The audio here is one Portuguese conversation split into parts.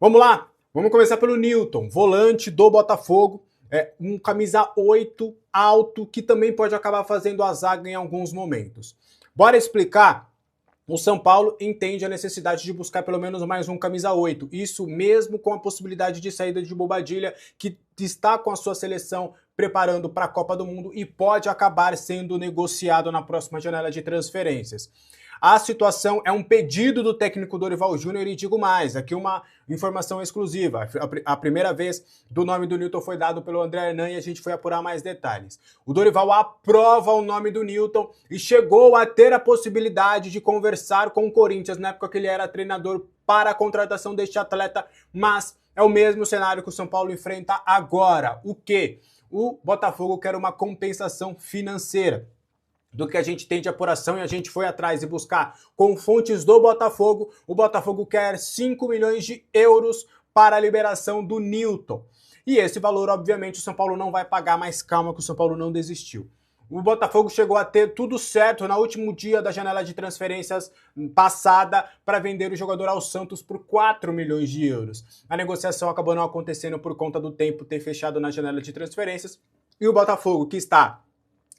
Vamos lá, vamos começar pelo Newton, volante do Botafogo, um camisa 8 alto que também pode acabar fazendo a zaga em alguns momentos. Bora explicar? O São Paulo entende a necessidade de buscar pelo menos mais um camisa 8. Isso mesmo com a possibilidade de saída de Bobadilla, que está com a sua seleção preparando para a Copa do Mundo e pode acabar sendo negociado na próxima janela de transferências. A situação é um pedido do técnico Dorival Júnior e digo mais, aqui uma informação exclusiva. A primeira vez do nome do Newton foi dado pelo André Hernan e a gente foi apurar mais detalhes. O Dorival aprova o nome do Newton e chegou a ter a possibilidade de conversar com o Corinthians na época que ele era treinador para a contratação deste atleta, mas é o mesmo cenário que o São Paulo enfrenta agora. O quê? O Botafogo quer uma compensação financeira. Do que a gente tem de apuração e a gente foi atrás e buscar com fontes do Botafogo, o Botafogo quer 5 milhões de euros para a liberação do Newton. E esse valor, obviamente, o São Paulo não vai pagar, mas calma que o São Paulo não desistiu. O Botafogo chegou a ter tudo certo no último dia da janela de transferências passada para vender o jogador ao Santos por 4 milhões de euros. A negociação acabou não acontecendo por conta do tempo ter fechado na janela de transferências. E o Botafogo, que está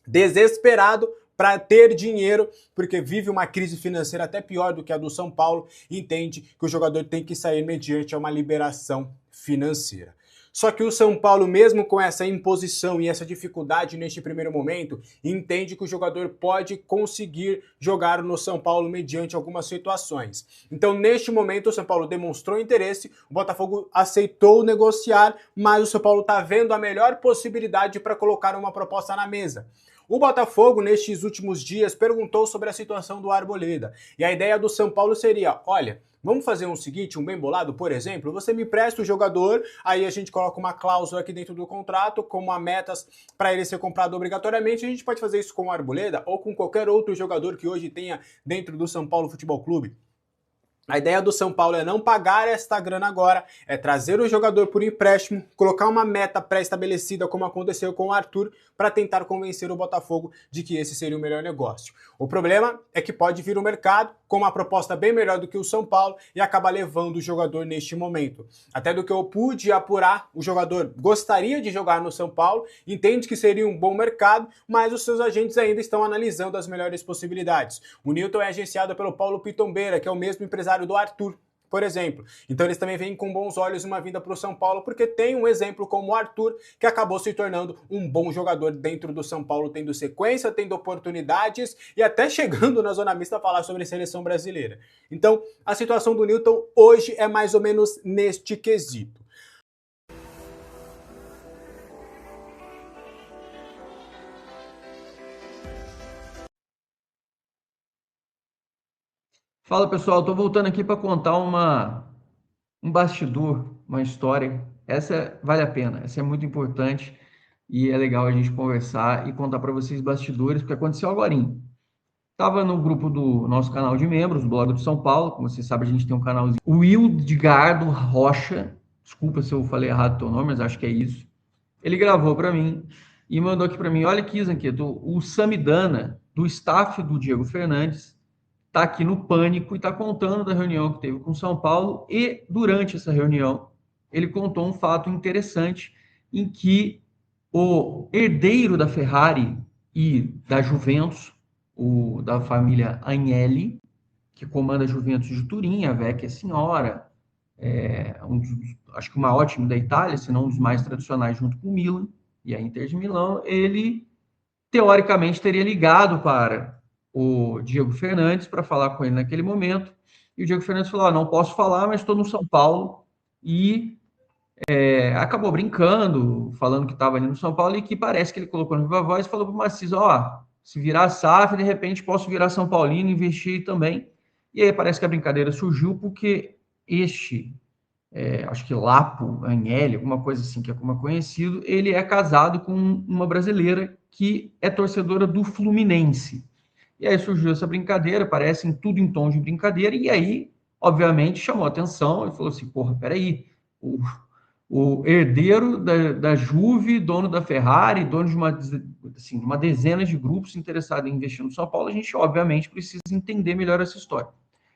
desesperado para ter dinheiro, porque vive uma crise financeira até pior do que a do São Paulo, entende que o jogador tem que sair mediante uma liberação financeira. Só que o São Paulo, mesmo com essa imposição e essa dificuldade neste primeiro momento, entende que o jogador pode conseguir jogar no São Paulo mediante algumas situações. Então, neste momento, o São Paulo demonstrou interesse, o Botafogo aceitou negociar, mas o São Paulo está vendo a melhor possibilidade para colocar uma proposta na mesa. O Botafogo, nestes últimos dias, perguntou sobre a situação do Arboleda. E a ideia do São Paulo seria, olha, vamos fazer um seguinte, um bem bolado, por exemplo, você me presta o jogador, aí a gente coloca uma cláusula aqui dentro do contrato, como a metas para ele ser comprado obrigatoriamente, a gente pode fazer isso com o Arboleda ou com qualquer outro jogador que hoje tenha dentro do São Paulo Futebol Clube. A ideia do São Paulo é não pagar esta grana agora, é trazer o jogador por empréstimo, colocar uma meta pré-estabelecida, como aconteceu com o Arthur, para tentar convencer o Botafogo de que esse seria o melhor negócio. O problema é que pode vir o mercado com uma proposta bem melhor do que o São Paulo e acabar levando o jogador neste momento. Até do que eu pude apurar, o jogador gostaria de jogar no São Paulo, entende que seria um bom mercado, mas os seus agentes ainda estão analisando as melhores possibilidades. O Newton é agenciado pelo Paulo Pitombeira, que é o mesmo empresário do Arthur, por exemplo. Então eles também veem com bons olhos uma vinda para o São Paulo, porque tem um exemplo como o Arthur, que acabou se tornando um bom jogador dentro do São Paulo, tendo sequência, tendo oportunidades e até chegando na zona mista a falar sobre a seleção brasileira. Então a situação do Newton hoje é mais ou menos neste quesito. Fala pessoal, estou voltando aqui para contar um bastidor, uma história. Essa vale a pena, essa é muito importante e é legal a gente conversar e contar para vocês bastidores, porque aconteceu agorinha. Estava no grupo do nosso canal de membros, do Blog do São Paulo, como você sabe, a gente tem um canalzinho. O Wildegardo Rocha, desculpa se eu falei errado o teu nome, mas acho que é isso. Ele gravou para mim e mandou aqui para mim, olha aqui, Zanqueto, o Samidana, do staff do Diego Fernandes, está aqui no pânico e está contando da reunião que teve com São Paulo e durante essa reunião ele contou um fato interessante em que o herdeiro da Ferrari e da Juventus, da família Agnelli, que comanda a Juventus de Turim, a Vecchia Senhora, acho que o maior time da Itália, se não um dos mais tradicionais junto com o Milan e a Inter de Milão, ele teoricamente teria ligado para o Diego Fernandes para falar com ele naquele momento, e o Diego Fernandes falou, não posso falar, mas estou no São Paulo, e acabou brincando, falando que estava ali no São Paulo, e que parece que ele colocou no Viva Voz e falou para o Macis, se virar SAF, de repente posso virar São Paulino e investir também, e aí parece que a brincadeira surgiu porque acho que Lapo, Agnelli, alguma coisa assim que é como é conhecido, ele é casado com uma brasileira que é torcedora do Fluminense. E aí surgiu essa brincadeira, parece tudo em tom de brincadeira, e aí, obviamente, chamou a atenção e falou assim, porra, peraí, o herdeiro da Juve, dono da Ferrari, dono de uma dezena de grupos interessados em investir no São Paulo, a gente, obviamente, precisa entender melhor essa história.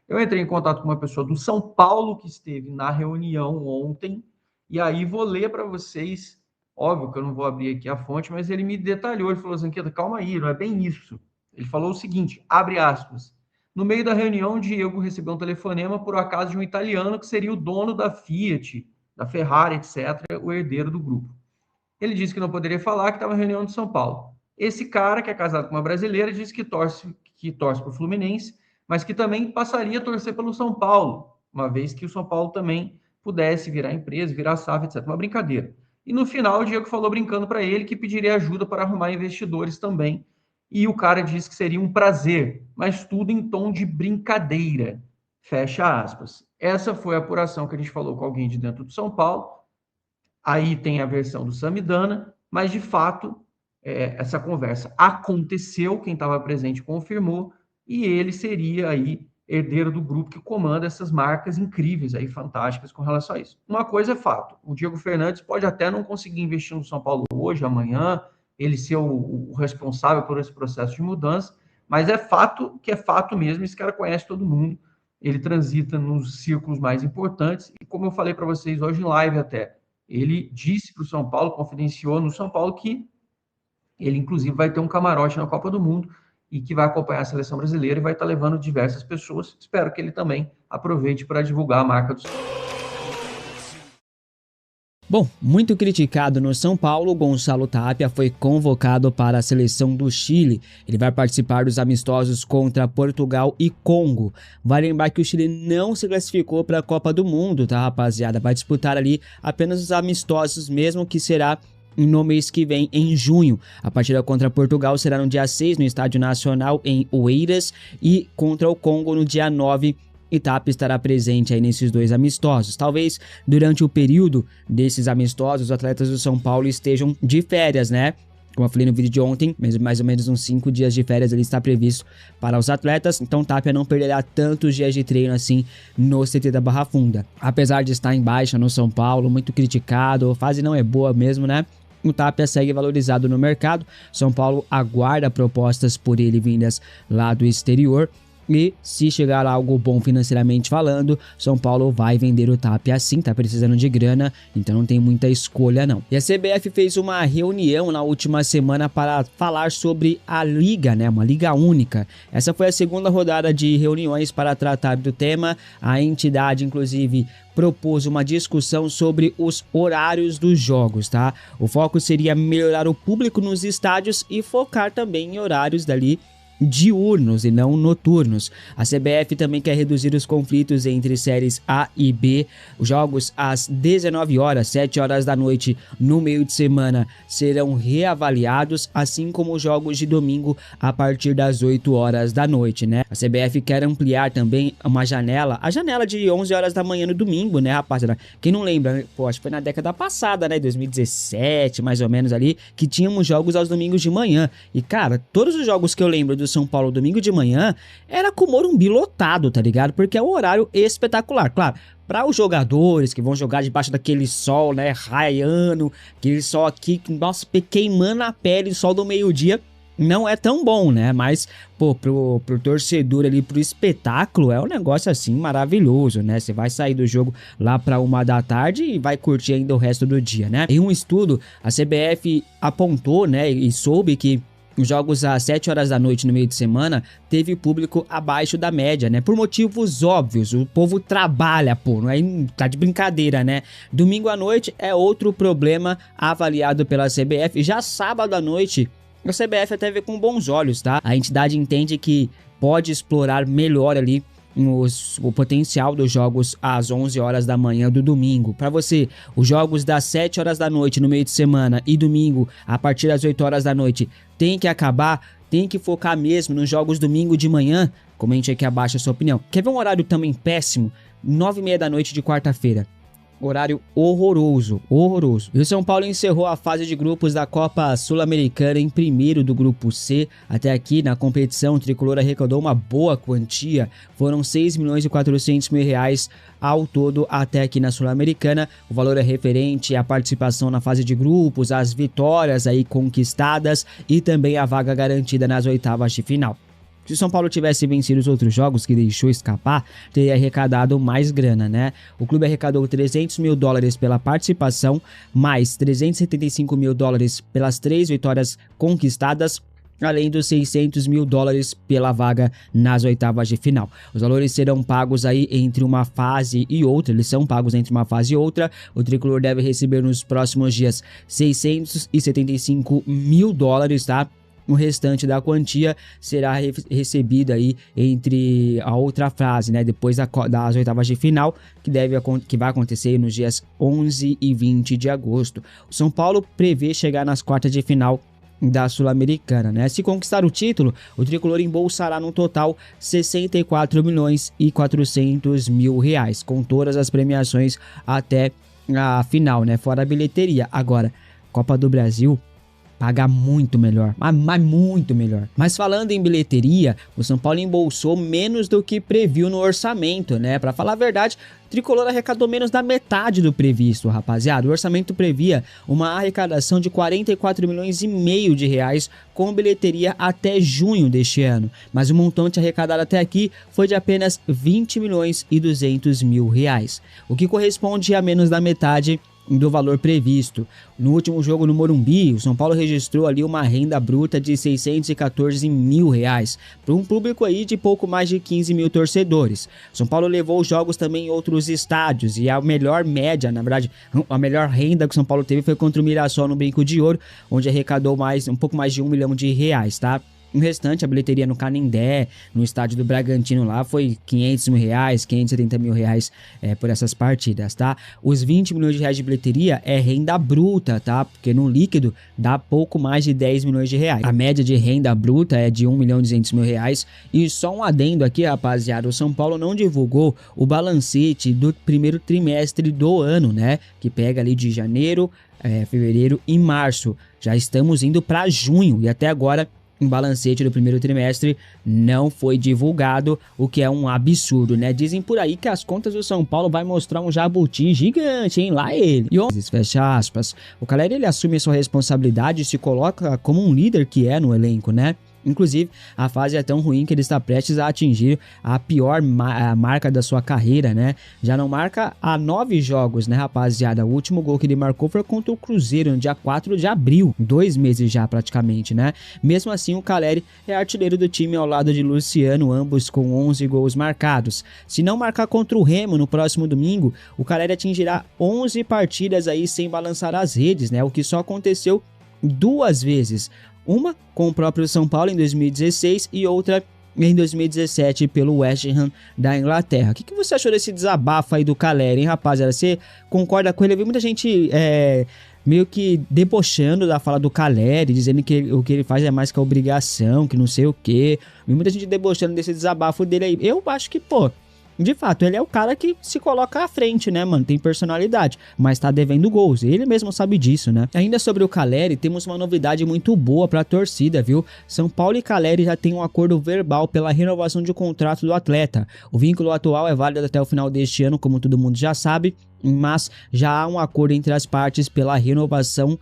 Eu entrei em contato com uma pessoa do São Paulo que esteve na reunião ontem, e aí vou ler para vocês. Óbvio que eu não vou abrir aqui a fonte, mas ele me detalhou, ele falou, Zanqueta, calma aí, não é bem isso. Ele falou o seguinte, abre aspas, no meio da reunião, Diego recebeu um telefonema, por acaso, de um italiano que seria o dono da Fiat, da Ferrari, etc., o herdeiro do grupo. Ele disse que não poderia falar, que estava em reunião de São Paulo. Esse cara, que é casado com uma brasileira, disse que torce para o Fluminense, mas que também passaria a torcer pelo São Paulo, uma vez que o São Paulo também pudesse virar empresa, virar SAF, etc. Uma brincadeira. E no final, o Diego falou brincando para ele que pediria ajuda para arrumar investidores também. E o cara disse que seria um prazer, mas tudo em tom de brincadeira. Fecha aspas. Essa foi a apuração que a gente falou com alguém de dentro do São Paulo. Aí tem a versão do Samidana, mas de fato essa conversa aconteceu, quem estava presente confirmou, e ele seria aí herdeiro do grupo que comanda essas marcas incríveis aí, fantásticas com relação a isso. Uma coisa é fato, o Diego Fernandes pode até não conseguir investir no São Paulo hoje, amanhã, ele ser o responsável por esse processo de mudança, mas é fato que é fato mesmo, esse cara conhece todo mundo, ele transita nos círculos mais importantes, e como eu falei para vocês hoje em live até, ele disse para o São Paulo, confidenciou no São Paulo que ele, inclusive, vai ter um camarote na Copa do Mundo e que vai acompanhar a seleção brasileira e vai estar levando diversas pessoas. Espero que ele também aproveite para divulgar a marca do... Bom, muito criticado no São Paulo, Gonçalo Tapia foi convocado para a seleção do Chile. Ele vai participar dos amistosos contra Portugal e Congo. Vale lembrar que o Chile não se classificou para a Copa do Mundo, tá, rapaziada? Vai disputar ali apenas os amistosos, mesmo que será no mês que vem, em junho. A partida contra Portugal será no dia 6, no Estádio Nacional, em Oeiras, e contra o Congo no dia 9, e Tapia estará presente aí nesses dois amistosos. Talvez durante o período desses amistosos, os atletas do São Paulo estejam de férias, né? Como eu falei no vídeo de ontem, mais ou menos uns 5 dias de férias ali está previsto para os atletas, então Tapia não perderá tantos dias de treino assim no CT da Barra Funda. Apesar de estar em baixa no São Paulo, muito criticado, a fase não é boa mesmo, né? O Tapia segue valorizado no mercado. São Paulo aguarda propostas por ele vindas lá do exterior. E se chegar algo bom financeiramente falando, São Paulo vai vender o Tapia sim, tá precisando de grana, então não tem muita escolha não. E a CBF fez uma reunião na última semana para falar sobre a Liga, né, uma Liga única. Essa foi a segunda rodada de reuniões para tratar do tema. A entidade, inclusive, propôs uma discussão sobre os horários dos jogos, tá? O foco seria melhorar o público nos estádios e focar também em horários dali diurnos e não noturnos. A CBF também quer reduzir os conflitos entre séries A e B. Os jogos às 19 horas, 7 horas da noite no meio de semana serão reavaliados, assim como os jogos de domingo a partir das 8 horas da noite, né? A CBF quer ampliar também uma janela, a janela de 11 horas da manhã no domingo, né, rapaziada? Quem não lembra, pô, acho que foi na década passada, né, 2017, mais ou menos ali, que tínhamos jogos aos domingos de manhã. E, cara, todos os jogos que eu lembro do São Paulo domingo de manhã era com o Morumbi lotado, tá ligado? Porque é um horário espetacular, claro. Para os jogadores que vão jogar debaixo daquele sol, né, raiando, aquele sol aqui, nossa, queimando a pele, o sol do meio-dia, não é tão bom, né? Mas, pô, pro torcedor ali, pro espetáculo, é um negócio assim maravilhoso, né? Você vai sair do jogo lá pra 1 da tarde e vai curtir ainda o resto do dia, né? Em um estudo, a CBF apontou, né, e soube que os jogos às 7 horas da noite no meio de semana teve público abaixo da média, né? Por motivos óbvios, o povo trabalha, pô, não é, tá de brincadeira, né? Domingo à noite é outro problema avaliado pela CBF. Já sábado à noite, a CBF até vê com bons olhos, tá? A entidade entende que pode explorar melhor ali o potencial dos jogos às 11 horas da manhã do domingo. Para você, os jogos das 7 horas da noite no meio de semana e domingo a partir das 8 horas da noite tem que acabar, tem que focar mesmo nos jogos domingo de manhã? Comente aqui abaixo a sua opinião. Quer ver um horário também péssimo? 9h30 da noite de quarta-feira. Horário horroroso, horroroso. E o São Paulo encerrou a fase de grupos da Copa Sul-Americana em primeiro do grupo C. Até aqui na competição, o Tricolor arrecadou uma boa quantia. Foram 6.400.000 reais ao todo até aqui na Sul-Americana. O valor é referente à participação na fase de grupos, às vitórias aí conquistadas e também a vaga garantida nas oitavas de final. Se o São Paulo tivesse vencido os outros jogos que deixou escapar, teria arrecadado mais grana, né? O clube arrecadou 300 mil dólares pela participação, mais 375 mil dólares pelas 3 vitórias conquistadas, além dos 600 mil dólares pela vaga nas oitavas de final. Os valores serão pagos aí entre uma fase e outra, eles são pagos entre uma fase e outra. O tricolor deve receber nos próximos dias 675 mil dólares, tá? O restante da quantia será recebida aí entre a outra fase, né? Depois das oitavas de final, que vai acontecer nos dias 11 e 20 de agosto. O São Paulo prevê chegar nas quartas de final da Sul-Americana, né? Se conquistar o título, o tricolor embolsará no total 64 milhões e 400 mil reais, com todas as premiações até a final, né? Fora a bilheteria. Agora, Copa do Brasil paga muito melhor, mas muito melhor. Mas falando em bilheteria, o São Paulo embolsou menos do que previu no orçamento, né? Pra falar a verdade, o tricolor arrecadou menos da metade do previsto, rapaziada. O orçamento previa uma arrecadação de 44 milhões e meio de reais com bilheteria até junho deste ano, mas o montante arrecadado até aqui foi de apenas 20 milhões e 200 mil reais, o que corresponde a menos da metade do valor previsto. No último jogo no Morumbi, o São Paulo registrou ali uma renda bruta de 614 mil reais, para um público aí de pouco mais de 15 mil torcedores. São Paulo levou os jogos também em outros estádios, e a melhor média, na verdade, a melhor renda que o São Paulo teve foi contra o Mirassol no Brinco de Ouro, onde arrecadou um pouco mais de 1 milhão de reais, tá? O restante, a bilheteria no Canindé, no estádio do Bragantino lá, foi 500 mil reais, 570 mil reais por essas partidas, tá? Os 20 milhões de reais de bilheteria é renda bruta, tá? Porque no líquido dá pouco mais de 10 milhões de reais. A média de renda bruta é de 1 milhão e 200 mil reais. E só um adendo aqui, rapaziada, o São Paulo não divulgou o balancete do primeiro trimestre do ano, né? Que pega ali de janeiro, fevereiro e março. Já estamos indo para junho e até agora um balancete do primeiro trimestre não foi divulgado, o que é um absurdo, né? Dizem por aí que as contas do São Paulo vai mostrar um jabuti gigante, hein? Lá ele. E fecha aspas. O Calleri, ele assume sua responsabilidade e se coloca como um líder que é no elenco, né? Inclusive, a fase é tão ruim que ele está prestes a atingir a pior marca da sua carreira, né? Já não marca há 9 jogos, né, rapaziada? O último gol que ele marcou foi contra o Cruzeiro no dia 4 de abril, 2 meses já praticamente, né? Mesmo assim, o Calleri é artilheiro do time ao lado de Luciano, ambos com 11 gols marcados. Se não marcar contra o Remo no próximo domingo, o Calleri atingirá 11 partidas aí sem balançar as redes, né? O que só aconteceu 2 vezes. Uma com o próprio São Paulo em 2016 e outra em 2017 pelo West Ham da Inglaterra. O que você achou desse desabafo aí do Calleri, hein, rapaziada? Você concorda com ele? Eu vi muita gente meio que debochando da fala do Calleri, dizendo que o que ele faz é mais que a obrigação, que não sei o quê. Vi muita gente debochando desse desabafo dele aí. Eu acho que, pô, de fato, ele é o cara que se coloca à frente, né, mano? Tem personalidade, mas tá devendo gols. Ele mesmo sabe disso, né? Ainda sobre o Calleri, temos uma novidade muito boa pra torcida, viu? São Paulo e Calleri já têm um acordo verbal pela renovação de contrato do atleta. O vínculo atual é válido até o final deste ano, como todo mundo já sabe, mas já há um acordo entre as partes pela renovação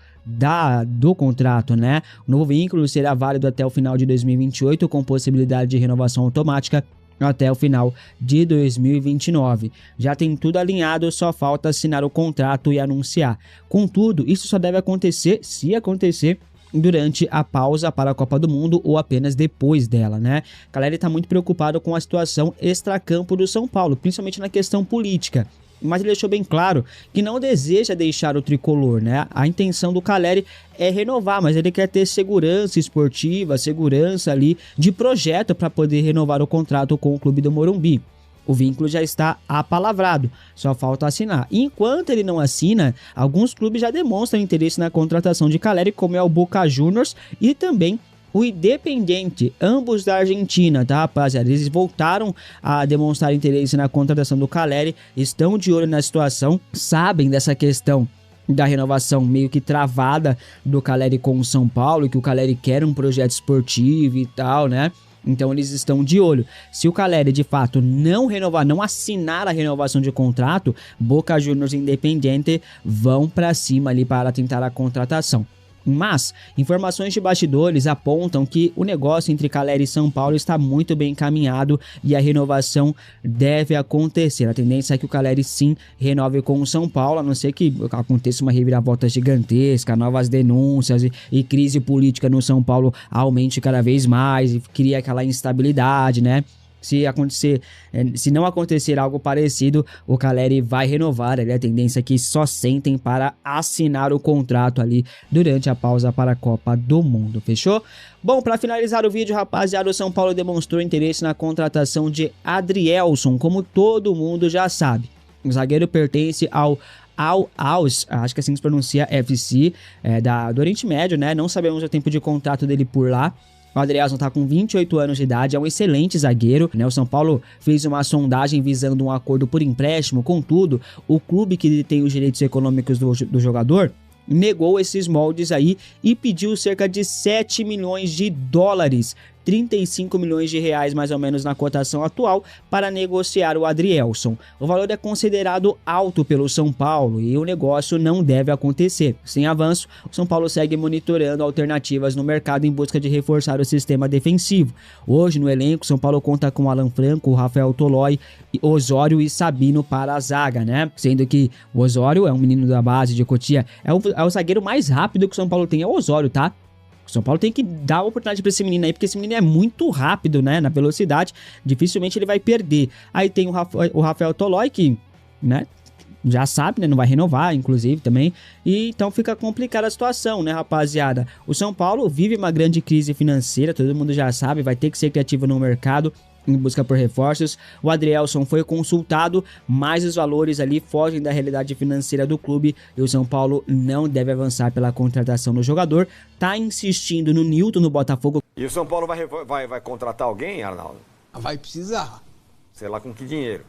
do contrato, né? O novo vínculo será válido até o final de 2028, com possibilidade de renovação automática até o final de 2029. Já tem tudo alinhado, só falta assinar o contrato e anunciar. Contudo, isso só deve acontecer, se acontecer, durante a pausa para a Copa do Mundo ou apenas depois dela, né? Calleri está muito preocupado com a situação extracampo do São Paulo, principalmente na questão política. Mas ele deixou bem claro que não deseja deixar o tricolor, né? A intenção do Calleri é renovar, mas ele quer ter segurança esportiva, segurança ali de projeto para poder renovar o contrato com o clube do Morumbi. O vínculo já está apalavrado, só falta assinar. E enquanto ele não assina, alguns clubes já demonstram interesse na contratação de Calleri, como é o Boca Juniors e também o Independiente, ambos da Argentina, tá, rapaziada? Eles voltaram a demonstrar interesse na contratação do Calleri, estão de olho na situação, sabem dessa questão da renovação meio que travada do Calleri com o São Paulo, que o Calleri quer um projeto esportivo e tal, né? Então eles estão de olho. Se o Calleri de fato não renovar, não assinar a renovação de contrato, Boca Juniors e Independiente vão para cima ali para tentar a contratação. Mas informações de bastidores apontam que o negócio entre Caleri e São Paulo está muito bem encaminhado e a renovação deve acontecer. A tendência é que o Caleri sim renove com o São Paulo, a não ser que aconteça uma reviravolta gigantesca, novas denúncias e crise política no São Paulo aumente cada vez mais e cria aquela instabilidade, né? Se não acontecer algo parecido, o Caleri vai renovar. A tendência é que só sentem para assinar o contrato ali durante a pausa para a Copa do Mundo, fechou? Bom, para finalizar o vídeo, rapaziada, o São Paulo demonstrou interesse na contratação de Adrielson, como todo mundo já sabe. O zagueiro pertence ao Al-Aws, acho que assim se pronuncia, FC, do Oriente Médio, né? Não sabemos o tempo de contrato dele por lá. O Adrielson tá com 28 anos de idade, é um excelente zagueiro, né? O São Paulo fez uma sondagem visando um acordo por empréstimo, contudo, o clube que tem os direitos econômicos do jogador negou esses moldes aí e pediu cerca de 7 milhões de dólares, 35 milhões de reais mais ou menos na cotação atual, para negociar o Adrielson. O valor é considerado alto pelo São Paulo e o negócio não deve acontecer. Sem avanço, o São Paulo segue monitorando alternativas no mercado em busca de reforçar o sistema defensivo. Hoje no elenco, o São Paulo conta com Alan Franco, o Rafael Tolói, Osório e Sabino para a zaga, né? Sendo que o Osório é um menino da base de Cotia, é o zagueiro mais rápido que o São Paulo tem, é o Osório, tá? O São Paulo tem que dar a oportunidade para esse menino aí, porque esse menino é muito rápido, né, na velocidade, dificilmente ele vai perder. Aí tem o Rafael Tolói, que, né, já sabe, né, não vai renovar, inclusive, também, e então fica complicada a situação, né, rapaziada. O São Paulo vive uma grande crise financeira, todo mundo já sabe, vai ter que ser criativo no mercado, em busca por reforços. O Adrielson foi consultado, mas os valores ali fogem da realidade financeira do clube e o São Paulo não deve avançar pela contratação do jogador. Tá insistindo no Nilton no Botafogo. E o São Paulo vai contratar alguém, Arnaldo? Vai precisar. Sei lá com que dinheiro.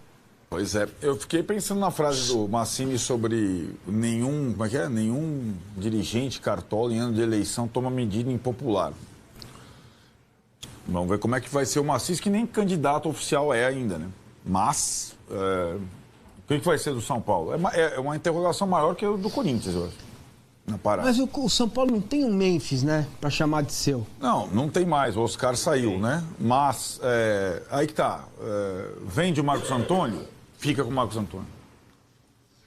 Pois é, eu fiquei pensando na frase do Massini sobre nenhum dirigente cartola em ano de eleição toma medida impopular. Vamos ver como é que vai ser o Macis, que nem candidato oficial é ainda, né? Mas, o que vai ser do São Paulo? É uma interrogação maior que a do Corinthians, eu acho, na parada. Mas o São Paulo não tem um Memphis, né? Pra chamar de seu. Não tem mais. O Oscar saiu, né? Mas, aí que tá. Vende o Marcos Antônio, fica com o Marcos Antônio.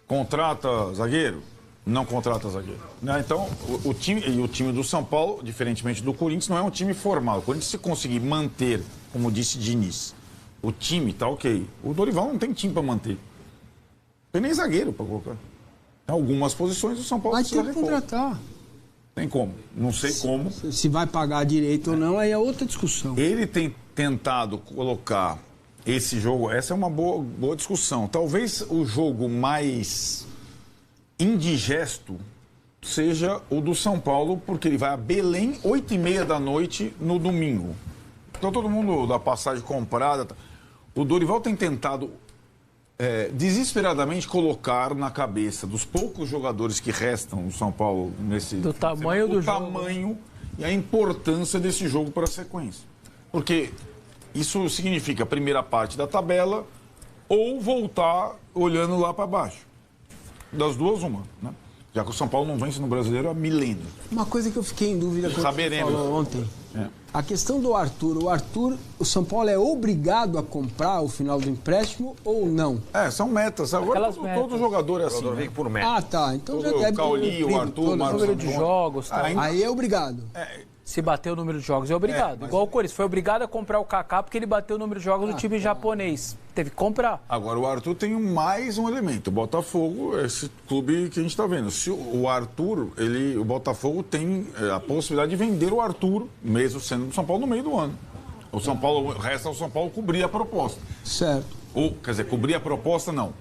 Contrata zagueiro, não contrata zagueiro. Né? Então, o time do São Paulo, diferentemente do Corinthians, não é um time formal. O Corinthians, se conseguir manter, como disse Diniz, o time tá ok. O Dorival não tem time para manter. Não tem nem zagueiro para colocar. Em algumas posições, o São Paulo precisa contratar. Tem como. Não sei como. Se vai pagar direito ou não, aí é outra discussão. Ele tem tentado colocar esse jogo... Essa é uma boa discussão. Talvez o jogo mais indigesto seja o do São Paulo, porque ele vai a Belém 8h30 da noite no domingo. Então todo mundo da passagem comprada. O Dorival tem tentado desesperadamente colocar na cabeça dos poucos jogadores que restam no São Paulo do tamanho do jogo, tamanho e a importância desse jogo para a sequência. Porque isso significa a primeira parte da tabela ou voltar olhando lá para baixo. Das duas, uma, né? Já que o São Paulo não vence no Brasileiro há milênios. Uma coisa que eu fiquei em dúvida quando você falou ontem. A questão do Arthur. O São Paulo é obrigado a comprar o final do empréstimo ou não? São metas. Agora todo jogador é assim. Jogador vem por meta. Tá. Então já deve ter o Arthur, o número de jogos. Aí é obrigado. Se bater o número de jogos, é obrigado. Igual o Corinthians. Foi obrigado a comprar o Kaká porque ele bateu o número de jogos do time japonês. Teve que comprar. Agora, o Arthur tem mais um elemento. O Botafogo, esse clube que a gente está vendo. Se o Arthur, o Botafogo tem a possibilidade de vender o Arthur, mesmo sendo do São Paulo, no meio do ano. Resta ao São Paulo cobrir a proposta. Certo. Quer dizer, cobrir a proposta, não.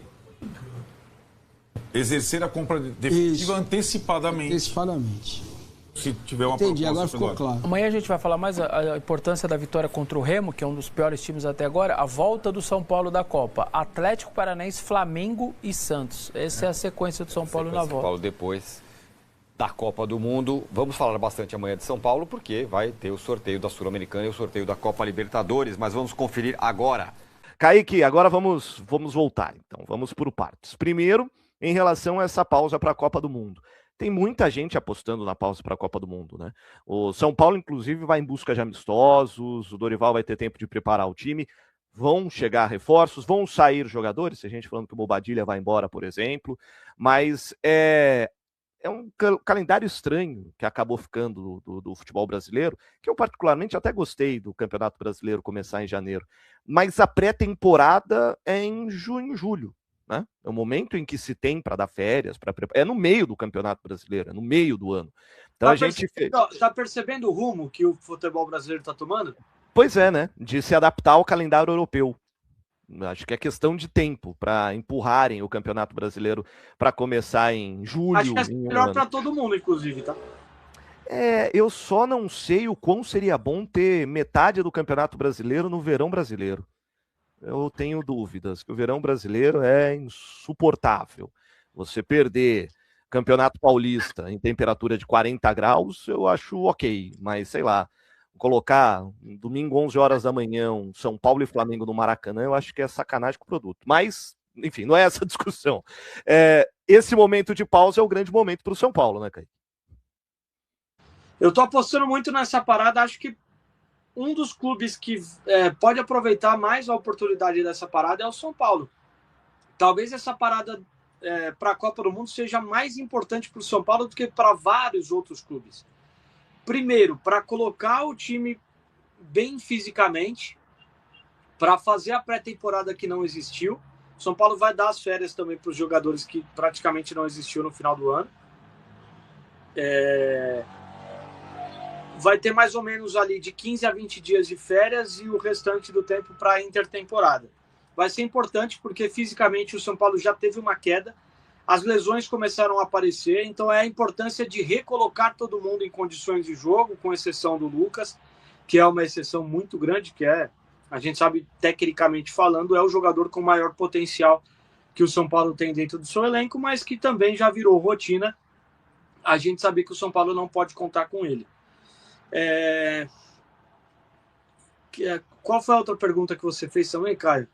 Exercer a compra definitiva antecipadamente. Antecipadamente. Se tiver uma Entendi, proposta. Agora ficou claro. Amanhã a gente vai falar mais a importância da vitória contra o Remo, que é um dos piores times até agora, a volta do São Paulo da Copa. Atlético Paranaense, Flamengo e Santos. Essa é a sequência do São Paulo na volta. São Paulo depois da Copa do Mundo. Vamos falar bastante amanhã de São Paulo, porque vai ter o sorteio da Sul-Americana e o sorteio da Copa Libertadores, mas vamos conferir agora. Kaique, agora vamos voltar, então, vamos por partes. Primeiro, em relação a essa pausa para a Copa do Mundo. tem muita gente apostando na pausa para a Copa do Mundo, né? O São Paulo, inclusive, vai em busca de amistosos, o Dorival vai ter tempo de preparar o time, vão chegar reforços, vão sair jogadores, se a gente falando que o Bobadilla vai embora, por exemplo, mas é um calendário estranho que acabou ficando do futebol brasileiro, que eu particularmente até gostei do Campeonato Brasileiro começar em janeiro, mas a pré-temporada é em junho, julho. Né? É o momento em que se tem para dar férias, é no meio do Campeonato Brasileiro, é no meio do ano. Então Tá percebendo o rumo que o futebol brasileiro está tomando? Pois é, né? De se adaptar ao calendário europeu. Acho que é questão de tempo para empurrarem o Campeonato Brasileiro para começar em julho. Acho que é melhor para todo mundo, inclusive, tá? Eu só não sei o quão seria bom ter metade do Campeonato Brasileiro no verão brasileiro. Eu tenho dúvidas, que o verão brasileiro é insuportável. Você perder Campeonato Paulista em temperatura de 40 graus, eu acho ok, mas sei lá, colocar domingo 11 horas da manhã São Paulo e Flamengo no Maracanã, eu acho que é sacanagem com o produto. Mas, enfim, não é essa a discussão. Esse momento de pausa é o grande momento para o São Paulo, né, Caio? Eu tô apostando muito nessa parada, acho que um dos clubes que pode aproveitar mais a oportunidade dessa parada é o São Paulo. Talvez essa parada para a Copa do Mundo seja mais importante para o São Paulo do que para vários outros clubes. Primeiro, para colocar o time bem fisicamente, para fazer a pré-temporada que não existiu. O São Paulo vai dar as férias também para os jogadores que praticamente não existiu no final do ano. Vai ter mais ou menos ali de 15 a 20 dias de férias e o restante do tempo para a intertemporada. Vai ser importante porque fisicamente o São Paulo já teve uma queda, as lesões começaram a aparecer, então é a importância de recolocar todo mundo em condições de jogo, com exceção do Lucas, que é uma exceção muito grande, que a gente sabe, tecnicamente falando, é o jogador com maior potencial que o São Paulo tem dentro do seu elenco, mas que também já virou rotina. A gente sabe que o São Paulo não pode contar com ele. Qual foi a outra pergunta que você fez também, Caio?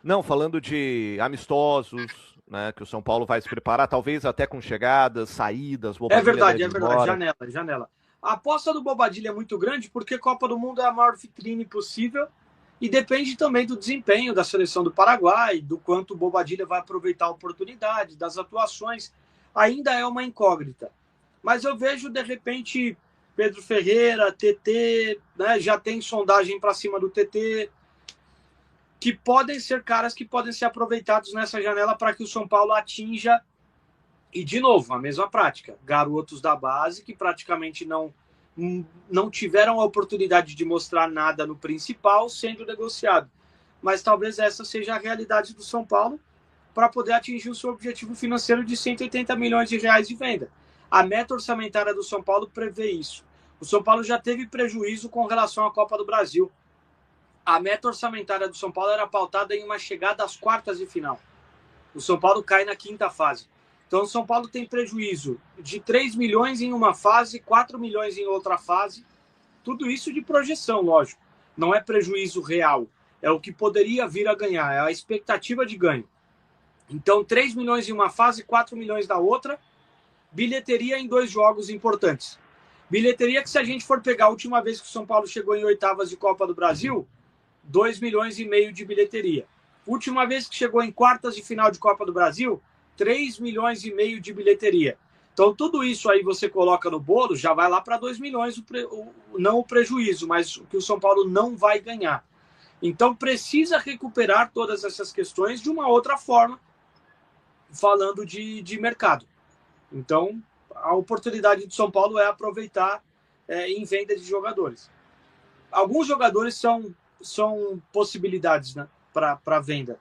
Não, falando de amistosos, né, que o São Paulo vai se preparar, talvez até com chegadas, saídas. É verdade. Janela. A aposta do Bobadilla é muito grande porque Copa do Mundo é a maior vitrine possível e depende também do desempenho da seleção do Paraguai, do quanto o Bobadilla vai aproveitar a oportunidade, das atuações. Ainda é uma incógnita. Mas eu vejo, de repente, Pedro Ferreira, TT, né, já tem sondagem para cima do TT, que podem ser caras que podem ser aproveitados nessa janela para que o São Paulo atinja, e de novo, a mesma prática, garotos da base que praticamente não tiveram a oportunidade de mostrar nada no principal sendo negociado. Mas talvez essa seja a realidade do São Paulo para poder atingir o seu objetivo financeiro de 180 milhões de reais de venda. A meta orçamentária do São Paulo prevê isso. O São Paulo já teve prejuízo com relação à Copa do Brasil. A meta orçamentária do São Paulo era pautada em uma chegada às quartas de final. O São Paulo cai na quinta fase. Então o São Paulo tem prejuízo de 3 milhões em uma fase, 4 milhões em outra fase. Tudo isso de projeção, lógico. Não é prejuízo real. É o que poderia vir a ganhar. É a expectativa de ganho. Então 3 milhões em uma fase, 4 milhões na outra. Bilheteria em 2 jogos importantes. Bilheteria que, se a gente for pegar a última vez que o São Paulo chegou em oitavas de Copa do Brasil, 2 milhões e meio de bilheteria. Última vez que chegou em quartas de final de Copa do Brasil, 3 milhões e meio de bilheteria. Então, tudo isso aí você coloca no bolo, já vai lá para 2 milhões, não o prejuízo, mas o que o São Paulo não vai ganhar. Então, precisa recuperar todas essas questões de uma outra forma, falando de mercado. Então, a oportunidade do São Paulo é aproveitar em venda de jogadores. Alguns jogadores são possibilidades, né, para venda.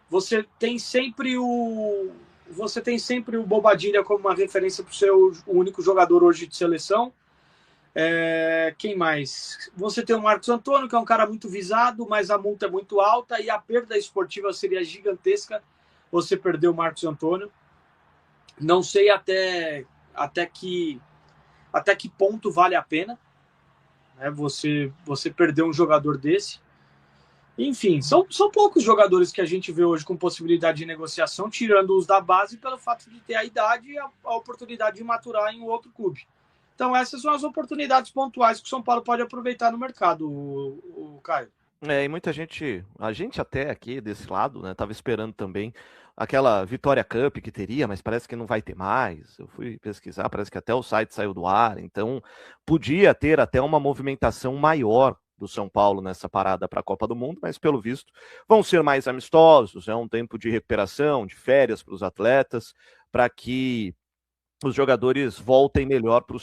Você tem sempre o Bobadilla como uma referência para o seu único jogador hoje de seleção. Quem mais? Você tem o Marcos Antônio, que é um cara muito visado, mas a multa é muito alta e a perda esportiva seria gigantesca você perder o Marcos Antônio. Não sei até que ponto vale a pena, né, você perder um jogador desse. Enfim, são poucos jogadores que a gente vê hoje com possibilidade de negociação, tirando os da base pelo fato de ter a idade e a oportunidade de maturar em um outro clube. Então essas são as oportunidades pontuais que o São Paulo pode aproveitar no mercado, o Caio. E muita gente, a gente até aqui desse lado, né, tava esperando também aquela Vitória Cup que teria, mas parece que não vai ter mais. Eu fui pesquisar, parece que até o site saiu do ar, então podia ter até uma movimentação maior do São Paulo nessa parada para a Copa do Mundo, mas pelo visto vão ser mais amistosos, é um tempo de recuperação, de férias para os atletas, para que os jogadores voltem melhor para o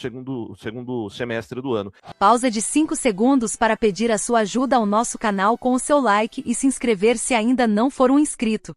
segundo semestre do ano. Pausa de 5 segundos para pedir a sua ajuda ao nosso canal com o seu like e se inscrever se ainda não for um inscrito.